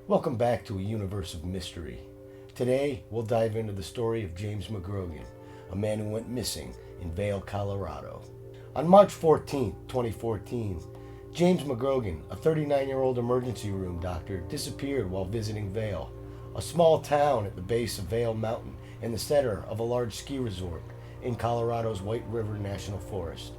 Welcome back to a universe of mystery. Today, we'll dive into the story of James McGrogan, a man who went missing in Vail, Colorado. On March 14, 2014, James McGrogan, a 39-year-old emergency room doctor, disappeared while visiting Vail, a small town at the base of Vail Mountain in the center of a large ski resort in Colorado's White River National Forest.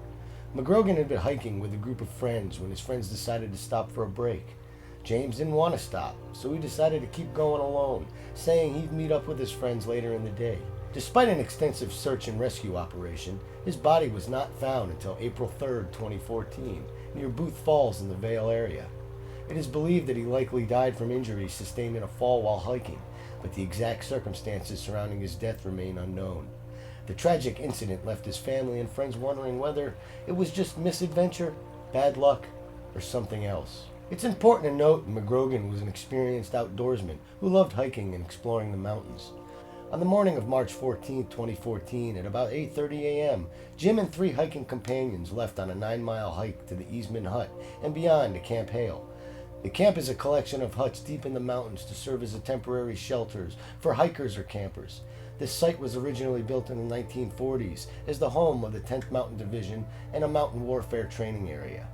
McGrogan had been hiking with a group of friends when his friends decided to stop for a break. James didn't want to stop, so he decided to keep going alone, saying he'd meet up with his friends later in the day. Despite an extensive search and rescue operation, his body was not found until April 3, 2014, near Booth Falls in the Vail area. It is believed that he likely died from injuries sustained in a fall while hiking, but the exact circumstances surrounding his death remain unknown. The tragic incident left his family and friends wondering whether it was just misadventure, bad luck, or something else. It's important to note McGrogan was an experienced outdoorsman who loved hiking and exploring the mountains. On the morning of March 14, 2014, at about 8:30 a.m., Jim and three hiking companions left on a 9-mile hike to the Eastman Hut and beyond to Camp Hale. The camp is a collection of huts deep in the mountains to serve as temporary shelters for hikers or campers. This site was originally built in the 1940s as the home of the 10th Mountain Division and a mountain warfare training area.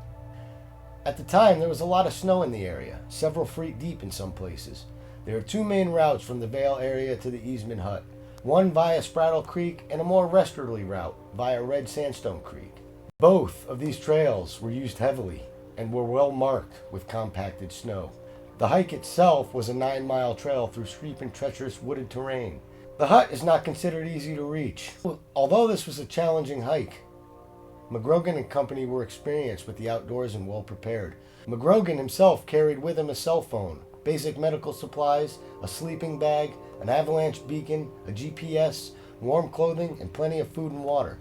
At the time, there was a lot of snow in the area, several feet deep in some places. There are two main routes from the Vail area to the Eastman Hut, one via Spraddle Creek and a more westerly route via Red Sandstone Creek. Both of these trails were used heavily and were well marked with compacted snow. The hike itself was a 9-mile trail through steep and treacherous wooded terrain. The hut is not considered easy to reach. Although this was a challenging hike, McGrogan and company were experienced with the outdoors and well prepared. McGrogan himself carried with him a cell phone, basic medical supplies, a sleeping bag, an avalanche beacon, a GPS, warm clothing, and plenty of food and water.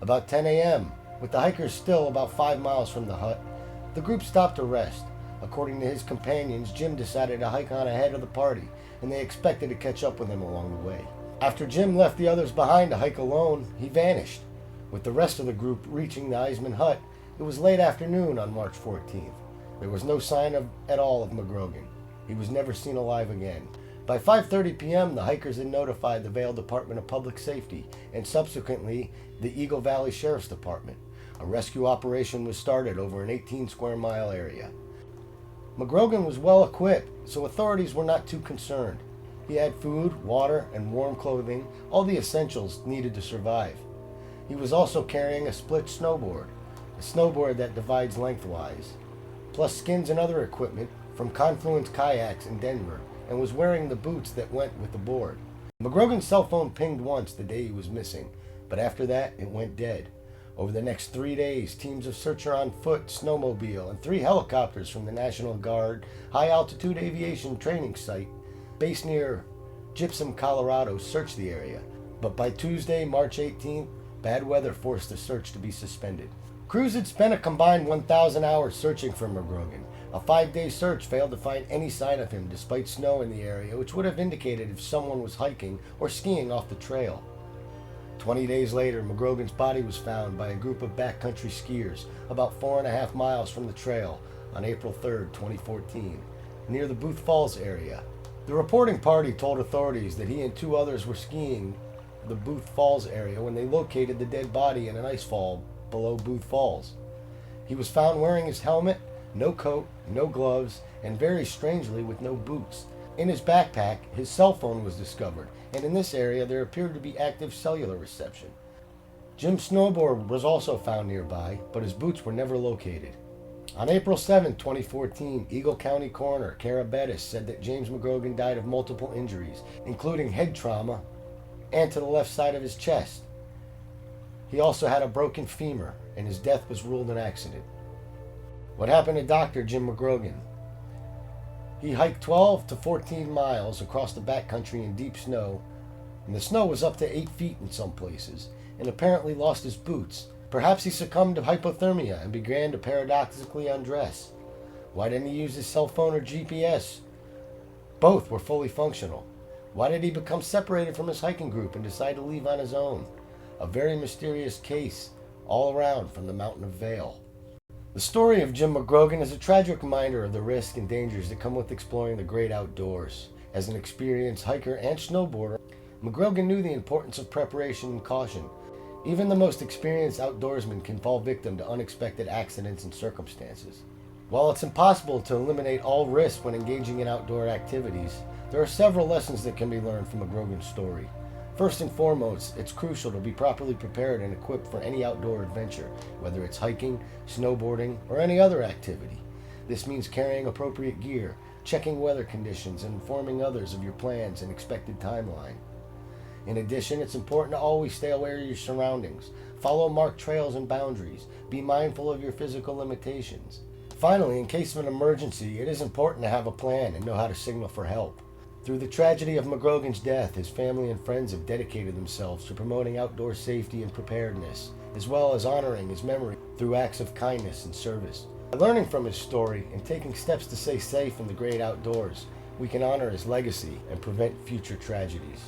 About 10 a.m., with the hikers still about 5 miles from the hut, the group stopped to rest. According to his companions, Jim decided to hike on ahead of the party, and they expected to catch up with him along the way. After Jim left the others behind to hike alone, he vanished. With the rest of the group reaching the Eastman Hut, it was late afternoon on March 14th. There was no sign at all of McGrogan. He was never seen alive again. By 5:30 p.m., the hikers had notified the Vail Department of Public Safety and subsequently the Eagle Valley Sheriff's Department. A rescue operation was started over an 18-square-mile area. McGrogan was well equipped, so authorities were not too concerned. He had food, water, and warm clothing, all the essentials needed to survive. He was also carrying a split snowboard, a snowboard that divides lengthwise, plus skins and other equipment from Confluence Kayaks in Denver, and was wearing the boots that went with the board. McGrogan's cell phone pinged once the day he was missing, but after that it went dead. Over the next 3 days, teams of searchers on foot, snowmobile, and 3 helicopters from the National Guard high-altitude aviation training site based near Gypsum, Colorado, searched the area, but by Tuesday, March 18th, bad weather forced the search to be suspended. Crews had spent a combined 1,000 hours searching for McGrogan. A 5-day search failed to find any sign of him despite snow in the area, which would have indicated if someone was hiking or skiing off the trail. 20 days later, McGrogan's body was found by a group of backcountry skiers about 4.5 miles from the trail on April 3, 2014, near the Booth Falls area. The reporting party told authorities that he and 2 others were skiing the Booth Falls area when they located the dead body in an ice fall below Booth Falls. He was found wearing his helmet, no coat, no gloves, and very strangely with no boots. In his backpack, his cell phone was discovered, and in this area there appeared to be active cellular reception. Jim's snowboard was also found nearby, but his boots were never located. On April 7, 2014, Eagle County Coroner Kara Bettis said that James McGrogan died of multiple injuries, including head trauma and to the left side of his chest. He also had a broken femur, and his death was ruled an accident. What happened to Dr. Jim McGrogan? He hiked 12 to 14 miles across the backcountry in deep snow, and the snow was up to 8 feet in some places, and apparently lost his boots. Perhaps he succumbed to hypothermia and began to paradoxically undress. Why didn't he use his cell phone or GPS? Both were fully functional. Why did he become separated from his hiking group and decide to leave on his own? A very mysterious case all around from the mountain of Vail. The story of Jim McGrogan is a tragic reminder of the risks and dangers that come with exploring the great outdoors. As an experienced hiker and snowboarder, McGrogan knew the importance of preparation and caution. Even the most experienced outdoorsman can fall victim to unexpected accidents and circumstances. While it's impossible to eliminate all risks when engaging in outdoor activities, there are several lessons that can be learned from McGrogan's story. First and foremost, it's crucial to be properly prepared and equipped for any outdoor adventure, whether it's hiking, snowboarding, or any other activity. This means carrying appropriate gear, checking weather conditions, and informing others of your plans and expected timeline. In addition, it's important to always stay aware of your surroundings, follow marked trails and boundaries, be mindful of your physical limitations. Finally, in case of an emergency, it is important to have a plan and know how to signal for help. Through the tragedy of McGrogan's death, his family and friends have dedicated themselves to promoting outdoor safety and preparedness, as well as honoring his memory through acts of kindness and service. By learning from his story and taking steps to stay safe in the great outdoors, we can honor his legacy and prevent future tragedies.